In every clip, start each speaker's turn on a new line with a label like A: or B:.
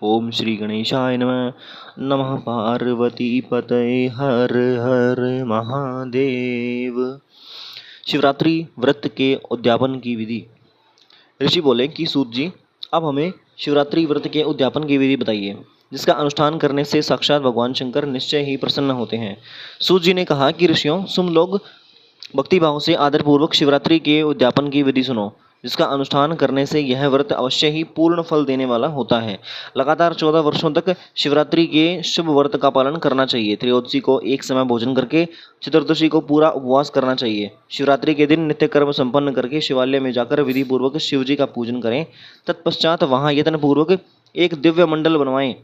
A: ओम श्री गणेशाय नमः। नमः पार्वती पतये हर हर महादेव। शिवरात्रि व्रत के उद्यापन की विधि। ऋषि बोले कि सूत जी, अब हमें शिवरात्रि व्रत के उद्यापन की विधि बताइए, जिसका अनुष्ठान करने से साक्षात भगवान शंकर निश्चय ही प्रसन्न होते हैं। सूत जी ने कहा कि ऋषियों, तुम लोग भक्ति भाव से आदरपूर्वक शिवरात्रि के उद्यापन की विधि सुनो, जिसका अनुष्ठान करने से यह व्रत अवश्य ही पूर्ण फल देने वाला होता है। लगातार 14 वर्षों तक शिवरात्रि के शुभ व्रत का पालन करना चाहिए। त्रयोदशी को एक समय भोजन करके चतुर्दशी को पूरा उपवास करना चाहिए। शिवरात्रि के दिन नित्य कर्म संपन्न करके शिवालय में जाकर विधि पूर्वक शिव जी का पूजन करें। तत्पश्चात वहां यत्न पूर्वक एक दिव्य मंडल बनवाएं,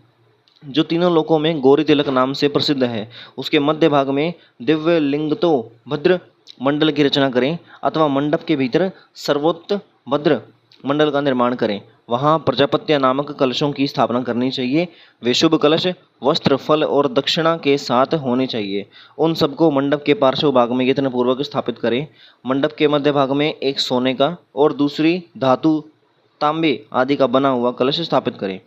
A: जो तीनों लोकों में गौरी तिलक नाम से प्रसिद्ध है। उसके मध्य भाग में दिव्य लिंगतो भद्र मंडल की रचना करें, अथवा मंडप के भीतर सर्वोत्त भद्र मंडल का निर्माण करें। वहां प्रजापत्य नामक कलशों की स्थापना करनी चाहिए। वे शुभ कलश वस्त्र, फल और दक्षिणा के साथ होने चाहिए। उन सबको मंडप के पार्श्व भाग में यत्न पूर्वक स्थापित करें। मंडप के मध्य भाग में एक सोने का और दूसरी धातु, तांबे आदि का बना हुआ कलश स्थापित करें।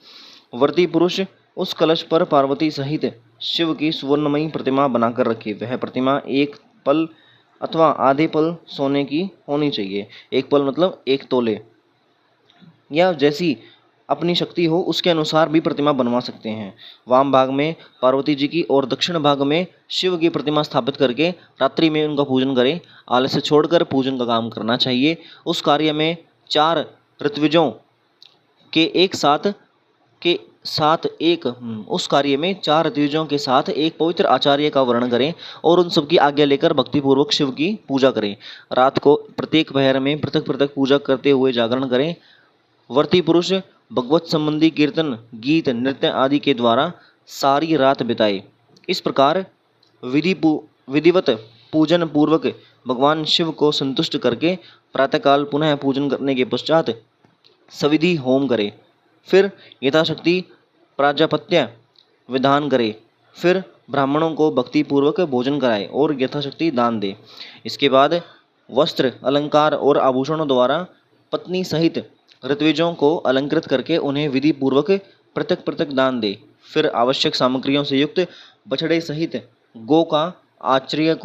A: व्रती पुरुष उस कलश पर पार्वती सहित शिव की सुवर्णमयी प्रतिमा बनाकर रखे। वह प्रतिमा एक पल अथवा आधे पल सोने की होनी चाहिए। एक पल मतलब 1 तोले, या जैसी अपनी शक्ति हो उसके अनुसार भी प्रतिमा बनवा सकते हैं। वाम भाग में पार्वती जी की और दक्षिण भाग में शिव की प्रतिमा स्थापित करके रात्रि में उनका पूजन करें। आलस्य छोड़कर पूजन का काम करना चाहिए। उस कार्य में 4 ऋत्विजों के एक साथ उस कार्य में 4 ऋत्विजों के साथ एक पवित्र आचार्य का वर्णन करें और उन सबकी आज्ञा लेकर भक्तिपूर्वक शिव की पूजा करें। रात को प्रत्येक पहर में पृथक पृथक पूजा करते हुए जागरण करें। व्रती पुरुष भगवत संबंधी कीर्तन, गीत, नृत्य आदि के द्वारा सारी रात बिताए। इस प्रकार विधिवत पूजन पूर्वक भगवान शिव को संतुष्ट करके प्रातःकाल पुनः पूजन करने के पश्चात सविधि होम करे। फिर यथाशक्ति प्राजापत्य विधान करे। फिर ब्राह्मणों को भक्तिपूर्वक भोजन कराए और यथाशक्ति दान दे। इसके बाद वस्त्र, अलंकार और आभूषणों द्वारा पत्नी सहित ऋत्विजों को अलंकृत करके उन्हें विधि पूर्वक पृथक पृथक दान दे। फिर आवश्यक सामग्रियों से युक्त बछड़े सहित गो का आचार्य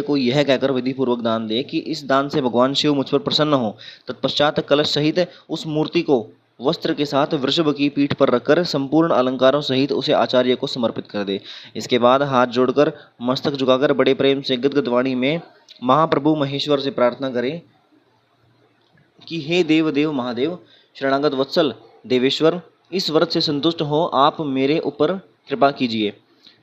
A: को यह कहकर विधि पूर्वक दान दे कि इस दान से भगवान शिव मुझ पर प्रसन्न हो। तत्पश्चात कलश सहित उस मूर्ति को वस्त्र के साथ वृषभ की पीठ पर रखकर संपूर्ण अलंकारों सहित उसे आचार्य को समर्पित कर दे। इसके बाद हाथ जोड़कर मस्तक झुकाकर बड़े प्रेम से गदगद वाणी में महाप्रभु महेश्वर से प्रार्थना करें कि हे देव देव महादेव, शरणागत वत्सल देवेश्वर, इस व्रत से संतुष्ट हो आप मेरे ऊपर कृपा कीजिए।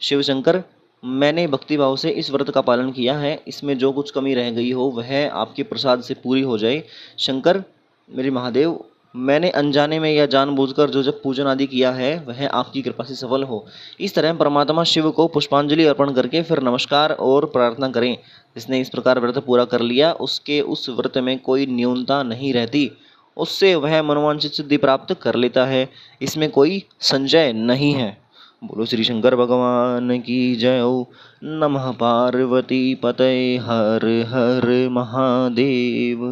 A: शिव शंकर, मैंने भक्तिभाव से इस व्रत का पालन किया है। इसमें जो कुछ कमी रह गई हो वह आपके प्रसाद से पूरी हो जाए। शंकर मेरे महादेव, मैंने अनजाने में या जानबूझकर जो जब पूजन आदि किया है वह आपकी कृपा से सफल हो। इस तरह परमात्मा शिव को पुष्पांजलि अर्पण करके फिर नमस्कार और प्रार्थना करें। जिसने इस प्रकार व्रत पूरा कर लिया उसके उस व्रत में कोई न्यूनता नहीं रहती, उससे वह मनोवांछित सिद्धि प्राप्त कर लेता है। इसमें कोई संशय नहीं है। बोलो श्री शंकर भगवान की जय। नमः पार्वती पतये हर हर महादेव।